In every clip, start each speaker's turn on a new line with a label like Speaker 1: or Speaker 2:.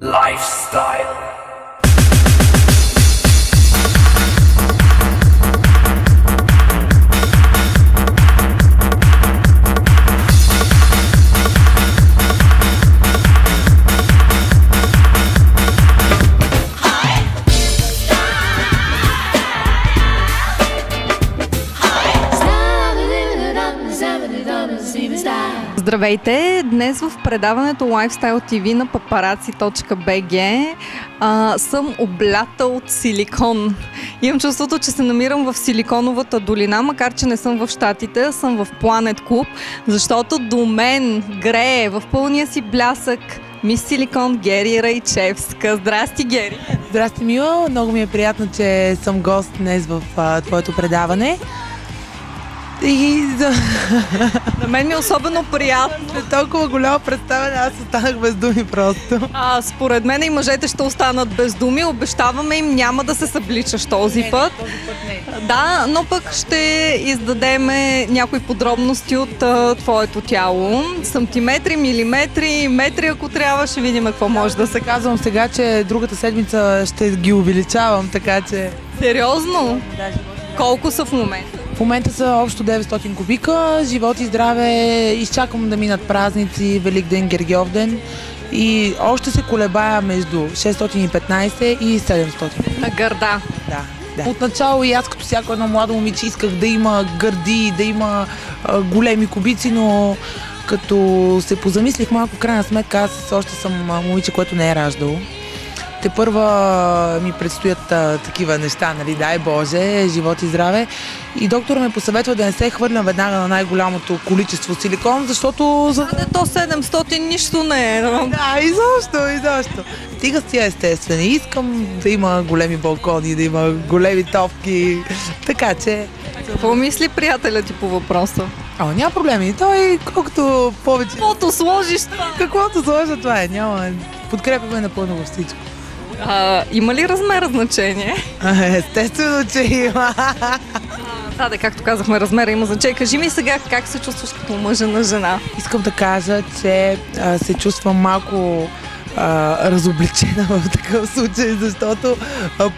Speaker 1: Lifestyle.
Speaker 2: Здравейте! Днес в предаването Lifestyle TV на paparazzi.bg съм облята от силикон. Имам чувството, че се намирам в Силиконовата долина, макар че не съм в Щатите, съм в Planet Club, защото до мен грее в пълния си блясък мис Силикон Гери Райчевска. Здрасти, Гери!
Speaker 3: Здрасти, Мила! Много ми е приятно, че съм гост днес в твоето предаване.
Speaker 2: На мен ми е особено приятно.
Speaker 3: След толкова голямо представяне, аз останах без думи просто.
Speaker 2: Според мен и мъжете ще останат без думи. Обещаваме им, няма да се събличаш този път.
Speaker 3: Този път не.
Speaker 2: Да, но пък ще издадем някои подробности от твоето тяло. Сантиметри, милиметри, метри, ако трябва, ще видим какво може да се казва.
Speaker 3: Казвам сега, че другата седмица ще ги увеличавам, така че...
Speaker 2: Сериозно? Колко са в момента?
Speaker 3: В момента са общо 900 кубика, живот и здраве, изчаквам да минат празници, Великден, Гергьовден и още се колебая между 615 и 700.
Speaker 2: На гърда?
Speaker 3: Да. Отначало и аз като всяко едно младо момиче исках да има гърди, да има големи кубици, но като се позамислих малко, в крайна сметка аз още съм момиче, което не е раждало. Тепърва ми предстоят такива неща, нали, дай Боже, живот и здраве. И доктора ме посъветва да не се хвърлям веднага на най-голямото количество силикон, защото...
Speaker 2: То 700 нищо не е.
Speaker 3: Да, изобщо. Стига с тия естествени. Искам да има големи балкони, да има големи топки, така че...
Speaker 2: Какво мисли приятелят ти по въпроса?
Speaker 3: Няма проблеми. Той колкото повече...
Speaker 2: Каквото сложиш това?
Speaker 3: Каквото сложа, това е. Няма... Подкрепяме напълно във всичко.
Speaker 2: Има ли размера значение?
Speaker 3: Естествено, че има.
Speaker 2: Да, както казахме, размера има значение. Кажи ми сега как се чувстваш като мъжа на жена?
Speaker 3: Искам да кажа, че се чувствам малко разобличена в такъв случай, защото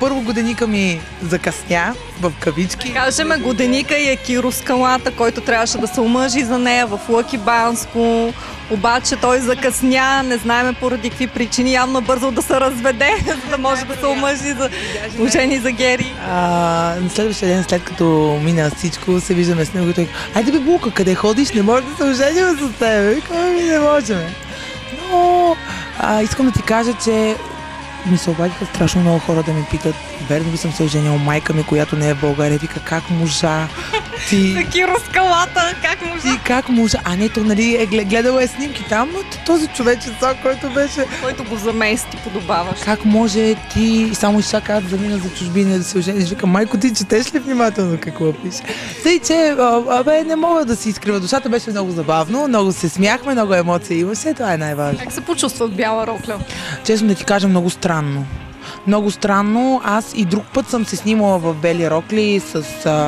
Speaker 3: първо годеника ми закъсня, в кавички.
Speaker 2: Кажем, годеника и е Киро Скалата, който трябваше да се омъжи за нея в Лъки Банско. Обаче той закъсня, не знаем поради какви причини, явно бързо да се разведе, за да може да се омъжи за Гери.
Speaker 3: На следващия ден, след като мина всичко, се виждаме с него и той: айде бе, Булка, къде ходиш? Не може да се оженим с теб. Не можем. Но искам да ти кажа, че ми се обадиха страшно много хора да ме питат: верно ли съм се оженил? Майка ми, която не е в България, вика: как можа?
Speaker 2: Ти... Киро Скалата, как можа?
Speaker 3: Ти как можа? Не, то нали гледала е снимки там, но този човечец, който беше...
Speaker 2: Който го замести, подобаваш.
Speaker 3: Как може ти само изчака аз да мина за чужбина да се ожениш? Вика: майко, ти четеш ли внимателно какво пише? Тъй, че не мога да си изкрива душата, беше много забавно, много се смяхме, много емоции имаше, това е най-важно.
Speaker 2: Как се почувства в бяла рокля?
Speaker 3: Честно да ти кажа, много странно. Много странно. Аз и друг път съм се снимала в бели рокли с...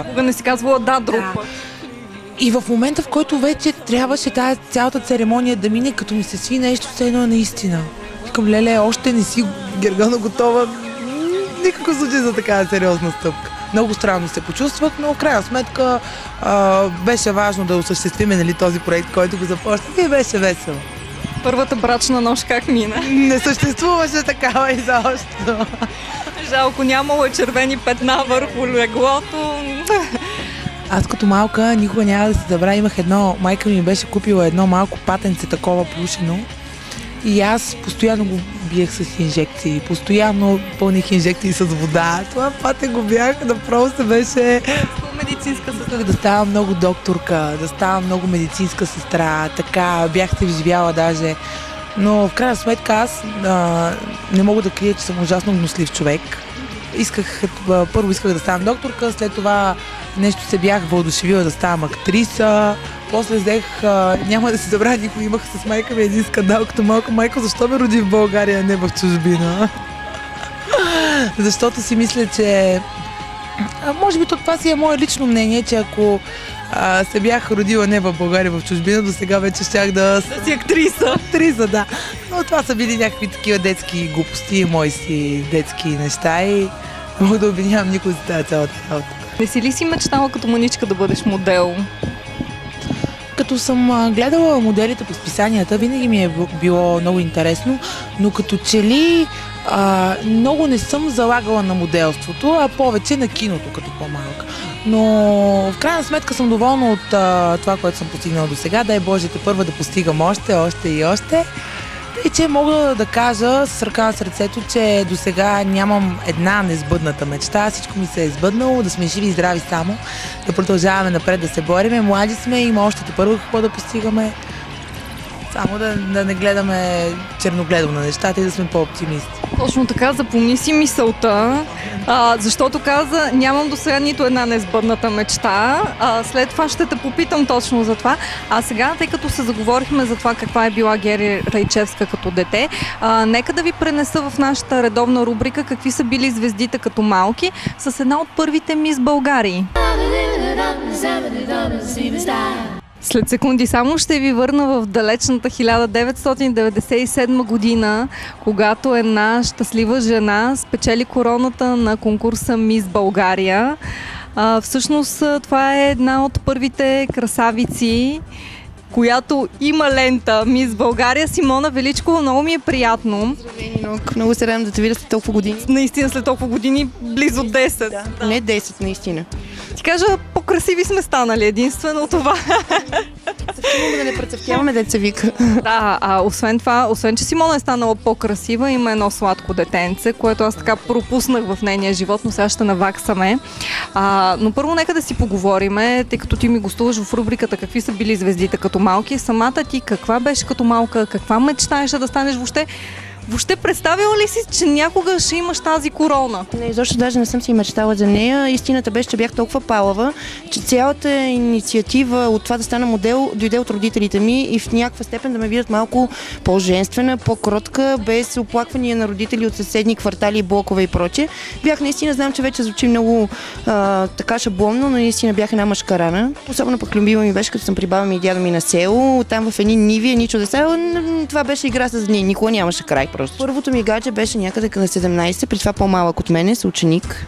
Speaker 2: Кога не си казвала друг път.
Speaker 3: И в момента, в който вече трябваше тази цялата церемония да мине, като ми се сви нещо, все едно е наистина. Викам: леле, още не си Гергана готова. Никакъв случай за такава сериозна стъпка. Много странно се почувствах, но в крайна сметка беше важно да осъществиме, нали, този проект, който го започнах, и беше весело.
Speaker 2: Първата брачна нощ как мина?
Speaker 3: Не съществуваше такава изобщо.
Speaker 2: Жалко, нямало е червени петна върху леглото.
Speaker 3: Аз като малка никога няма да се забравя, имах майка ми беше купила едно малко патенце такова плюшено и аз постоянно го биех с инжекции, постоянно пълних инжекции с вода. Това патен го бях, направо се беше...
Speaker 2: Медицинска сестра.
Speaker 3: Да ставам много докторка, да ставам много медицинска сестра, така бях се вживяла даже. Но в крайна сметка аз не мога да крия, че съм ужасно гнослив човек. Първо исках да ставам докторка, след това нещо се бях въодушевила да ставам актриса. После взех, няма да се забравя, никога имах с майка ми един скандал като малка: майка, защо ме роди в България, а не в чужбина? Защото си мисля, че може би това си е мое лично мнение, че ако се бях родила не в България, в чужбина, до сега вече щях да
Speaker 2: си актриса.
Speaker 3: Актриса, да. Но това са били някакви такива детски глупости, мои си детски неща и не мога да обвинявам никой за тази цялата работа.
Speaker 2: Не си ли си мечтала като маничка да бъдеш модел?
Speaker 3: Като съм гледала моделите по списанията, винаги ми е било много интересно, но като че ли много не съм залагала на моделството, а повече на киното като по-малка. Но в крайна сметка съм доволна от това, което съм постигнала до сега. Дай Боже, първа да постигам още и още. И че мога да кажа с ръка на сърцето, че до сега нямам една несбъдната мечта. Всичко ми се е избъднало, да сме живи и здрави само, да продължаваме напред, да се бориме. Млади сме, има още първо какво да постигаме. Само да не гледаме черногледо на нещата и да сме по-оптимисти.
Speaker 2: Точно така, запомни си мисълта, защото каза, нямам до сега нито една несбъдната мечта. След това ще те попитам точно за това. А сега, тъй като се заговорихме за това каква е била Гери Райчевска като дете, нека да ви пренеса в нашата редовна рубрика какви са били звездите като малки с една от първите мис Българии. След секунди само ще ви върна в далечната 1997 година, когато една щастлива жена спечели короната на конкурса Мис България. Всъщност това е една от първите красавици, която има лента Мис България. Симона Величкова, много ми е приятно.
Speaker 1: Здравей, много се радвам да те видя след толкова години.
Speaker 2: Наистина след толкова години, близо 10.
Speaker 1: Да. Не 10, наистина.
Speaker 2: Ти кажа, по-красиви сме станали, единствено това.
Speaker 1: Съвсем мога да не прецъфтяваме, деца вика.
Speaker 2: Да, освен това, освен че Симона е станала по-красива, има едно сладко детенце, което аз така пропуснах в нейния живот, но сега ще наваксаме. Но първо нека да си поговориме, тъй като ти ми гостуваш в рубриката какви са били звездите като малки. Самата ти каква беше като малка, каква мечтаеше да станеш въобще? Въобще представила ли си, че някога ще имаш тази корона?
Speaker 1: Не, изобщо даже не съм си мечтала за нея. Истината беше, че бях толкова палава, че цялата инициатива от това да стана модел дойде от родителите ми и в някаква степен да ме видят малко по-женствена, по-кротка, без оплаквания на родители от съседни квартали, блокове и прочее. Бях наистина, знам, че вече звучи много така шаблонно, но наистина бях една мъжкарана. Особено пък любима ми беше, като съм при баба ми и дядо ми на село, там в едни ниви, едни чудеса. Това беше игра с дни, никога нямаше край. Първото ми гадже беше някъде на 17, при това по-малък от мене, съученик.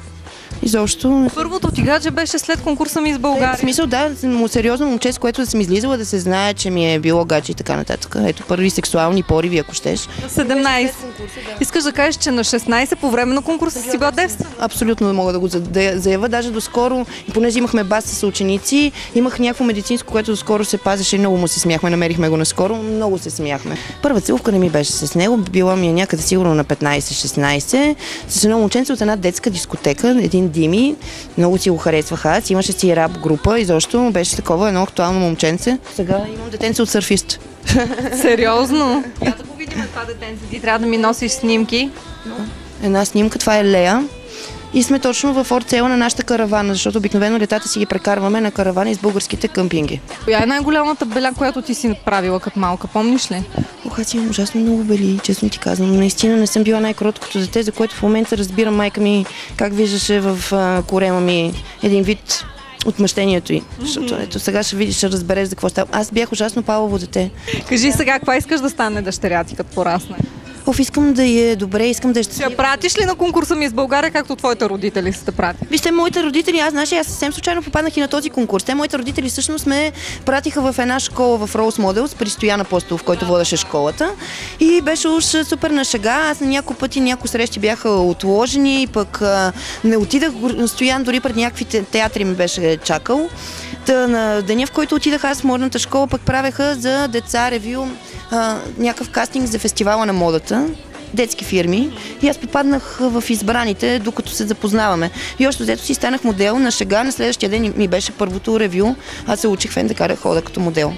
Speaker 1: Изобщо...
Speaker 2: Първото ти гадже беше след конкурса Мис България.
Speaker 1: В смисъл, да, сериозно момче, с което да съм излизала, да се знае, че ми е било гадже и така нататък. Ето, първи сексуални пориви, ако щеш.
Speaker 2: На 17. Искаш да кажеш, че на 16 по време на конкурса си била девствена?
Speaker 1: Абсолютно мога да го заявя. Даже доскоро, понеже имахме бас с ученици, имах някакво медицинско, което доскоро се пазеше и много му се смяхме. Намерихме го наскоро, много се смяхме. Първа целувка не ми беше с него, била ми някъде сигурно на 15-16, с едно момченце от една детска дискотека, един Дими, много си го харесвах аз, имаше си рап група и защо беше такова едно актуално момченце. Сега имам детенце от сърфист.
Speaker 2: Сериозно? Я да го видим това детенце, ти трябва да ми носиш снимки.
Speaker 1: Една снимка, това е Лея. И сме точно в орцела на нашата каравана, защото обикновено летата си ги прекарваме на каравани с българските къмпинги.
Speaker 2: Коя е най-голямата беля, която ти си направила като малка, помниш ли?
Speaker 1: Аз имам ужасно много бели, честно ти казвам. Наистина не съм била най-кроткото дете, за което в момента разбирам майка ми как виждаше в корема ми един вид отмъщението й. Защото ето сега ще видиш, ще разбереш за какво става. Аз бях ужасно палаво дете.
Speaker 2: Кажи сега, каква искаш да стане дъщеря ти като порасне?
Speaker 1: Искам да е добре, искам да е щастлива.
Speaker 2: Ще пратиш ли на конкурса Мис България, както твоите родители са те прати?
Speaker 1: Вижте, моите родители, аз съвсем случайно попаднах и на този конкурс. Моите родители всъщност ме пратиха в една школа в Rose Models при Стоян Апостолов, който водеше школата. И беше уж супер на шега. Аз на няколко пъти, някои срещи бяха отложени, пък не отидах. Стоян дори пред някакви театри ми беше чакал. На деня, в който отидах аз в модната школа, пък правеха за деца ревю някакъв кастинг за фестивала на модата, детски фирми, и аз попаднах в избраните, докато се запознаваме. И още взето си станах модел на шега, на следващия ден ми беше първото ревю, аз се учих в НДК да хода като модел.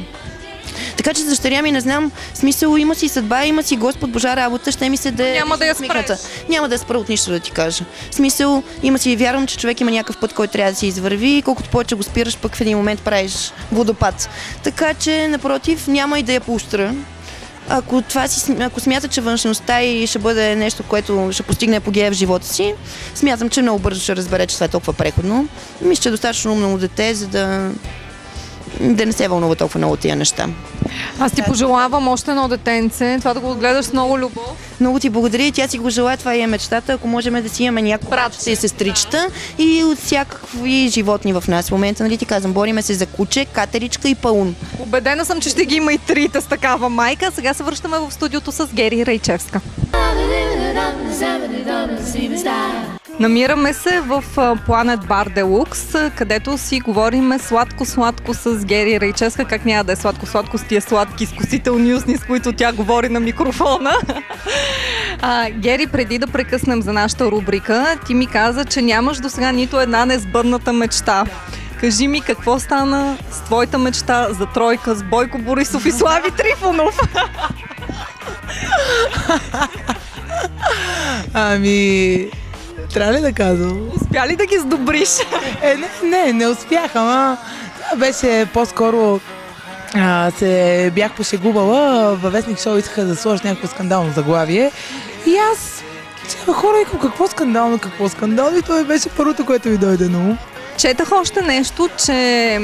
Speaker 1: Така че за дъщеря ми не знам, смисъл, има си съдба, има си Господ Божа работа, ще ми се да...
Speaker 2: Няма да я спреш.
Speaker 1: Няма да я спра от нищо, да ти кажа. Смисъл, има си, вярвам, че човек има някакъв път, който трябва да се извърви, и колкото повече го спираш, пък в един момент правиш водопад. Така че, напротив, няма и да я поощра. Ако смята, че външността и ще бъде нещо, което ще постигне апогея в живота си, смятам, че много бързо ще разбере, че това е толкова преходно. Мисля, че е достатъчно умно дете, за да да не се вълнува толкова много от тия неща.
Speaker 2: Аз ти пожелавам още едно детенце, това да го отгледаш с много любов.
Speaker 1: Много ти благодаря и тя си го желая, това е мечтата, ако можем да си имаме някакво братче и сестричета и от всякакви животни в нас. В момента, нали ти казвам, бориме се за куче, катеричка и паун.
Speaker 2: Убедена съм, че ще ги има и трите с такава майка. Сега се връщаме в студиото с Гери Райчевска. Намираме се в Planet Bar Deluxe, където си говориме сладко-сладко с Гери Райчевска. Как няма да е сладко-сладко с тия сладки изкусителни устни, с които тя говори на микрофона. Гери, преди да прекъснем за нашата рубрика, ти ми каза, че нямаш досега нито една несбъдната мечта. Кажи ми какво стана с твоята мечта за тройка с Бойко Борисов и Слави Трифонов?
Speaker 3: Ами... Трябва ли да казвам?
Speaker 2: Успя ли да ги сдобриш?
Speaker 3: Не успях, ама това беше по-скоро се бях пошегувала, във Вестник Шоу искаха да сложиш някакво скандално заглавие и аз хора викам какво скандално и това беше първото, което ми дойде на ум.
Speaker 2: Четах още нещо, че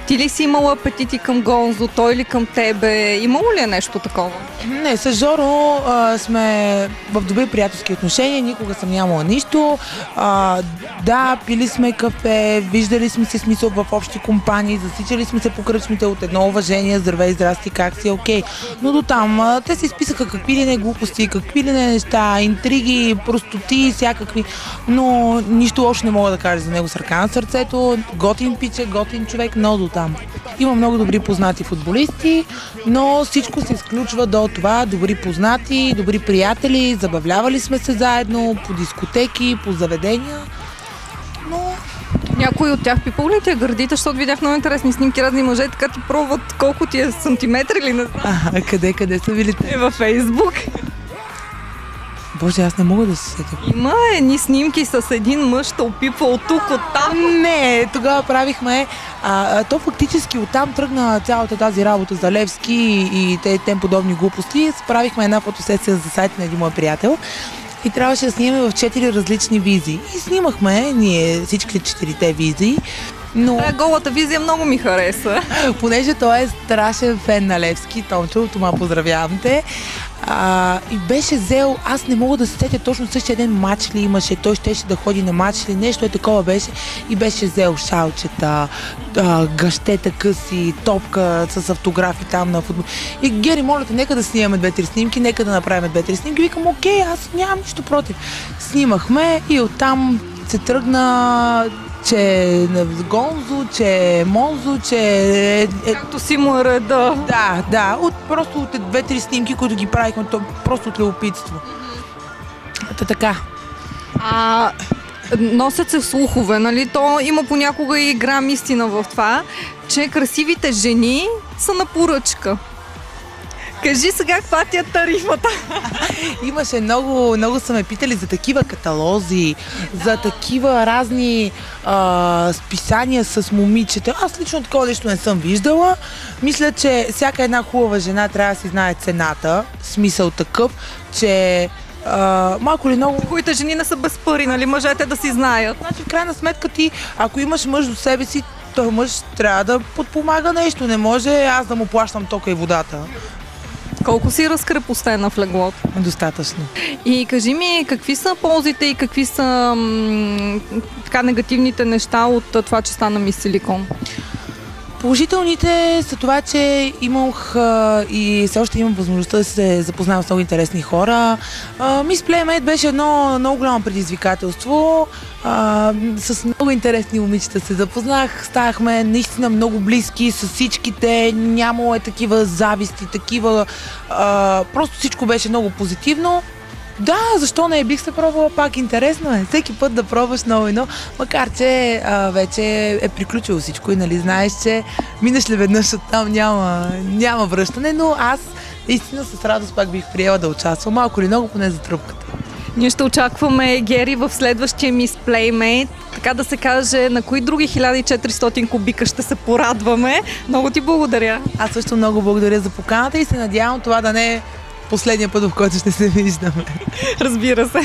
Speaker 2: ти ли си имала апетити към Гонзо, той ли към тебе? Имало ли е нещо такова?
Speaker 3: Не, с Жоро сме в добри приятелски отношения, никога съм нямала нищо. Да, пили сме кафе, виждали сме се смисъл в общи компании, засичали сме се по кръчмите от едно уважение, здравей, здрасти, как си, окей. Но до там те се изписаха какви ли не глупости, какви ли не неща, интриги, простоти, всякакви, но нищо лошо не мога да кажа за него с ръка на сърцето, готин пиче, готин човек, но до там. Има много добри познати футболисти, но всичко се изключва до това, добри познати, добри приятели, забавлявали сме се заедно по дискотеки, по заведения, но...
Speaker 2: Някой от тях пипал ли ти е гърдите, защото видях много интересни снимки, разни мъже, така ти пробват колко ти е сантиметри или не знам.
Speaker 3: Къде са били те?
Speaker 2: Във Фейсбук.
Speaker 3: Боже, аз не мога да се сетя.
Speaker 2: Има едни снимки с един мъж, те опипва от тук, от там.
Speaker 3: Не, тогава правихме. То фактически оттам тръгна цялата тази работа за Левски и тем подобни глупости. Правихме една фотосесия за сайта на един мой приятел и трябваше да снимаме в 4 различни визии. И снимахме ние всичките 4-те визии. Но...
Speaker 2: голата визия много ми хареса.
Speaker 3: Понеже той е страшен фен на Левски, Томчо, Тома, поздравявам те. И беше взел, аз не мога да се сетя точно същия ден матч ли имаше, той щеше да ходи на матч ли, нещо такова беше и беше взел шалчета, гъщета къси, топка с автографи там на футбол. И Гери, моля те, нека да снимаме 2-3 снимки, нека да направим 2-3 снимки. Викам, окей, аз нямам нищо против. Снимахме и оттам се тръгна, че Гонзо, че Монзо, че...
Speaker 2: Както си му е реда.
Speaker 3: Да, просто от 2-3 снимки, които ги правихме, просто от любопитство. Така.
Speaker 2: Носят се слухове, нали? То има понякога и грам истина в това, че красивите жени са на поръчка. Кажи сега каква ти е тарифата.
Speaker 3: Имаше много са ме питали за такива каталози, за такива разни списания с момичета. Аз лично такова нещо не съм виждала. Мисля, че всяка една хубава жена трябва да си знае цената. Смисъл такъв, че малко ли много...
Speaker 2: Хубавите жени не са без пари, нали? Мъжете да си знаят.
Speaker 3: Значи в крайна сметка ти, ако имаш мъж до себе си, той мъж трябва да подпомага нещо. Не може аз да му плащам тока и водата.
Speaker 2: Колко си разкрепостена в леглото?
Speaker 3: Достатъчно.
Speaker 2: И кажи ми, какви са ползите и какви са така негативните неща от това, че стана Мис Силикон?
Speaker 3: Положителните са това, че имах и все още имам възможността да се запознавам с много интересни хора. Мис Playmate беше едно много голямо предизвикателство. С много интересни момичета се запознах. Ставахме наистина много близки с всичките. Нямало такива зависти, такива... Просто всичко беше много позитивно. Да, защо не бих се пробвала пак, интересно е. Всеки път да пробваш ново и ново, макар че вече е приключило всичко и нали знаеш, че минеш ли веднъж оттам няма връщане, но аз истина с радост пак бих приела да участвам, малко или много, поне за тръпката.
Speaker 2: Ние ще очакваме Гери в следващия Мис Playmate. Така да се каже, на кои други 1400 кубика ще се порадваме. Много ти благодаря.
Speaker 3: Аз също много благодаря за поканата и се надявам това да не е последния път, в който ще се виждаме.
Speaker 2: Разбира се.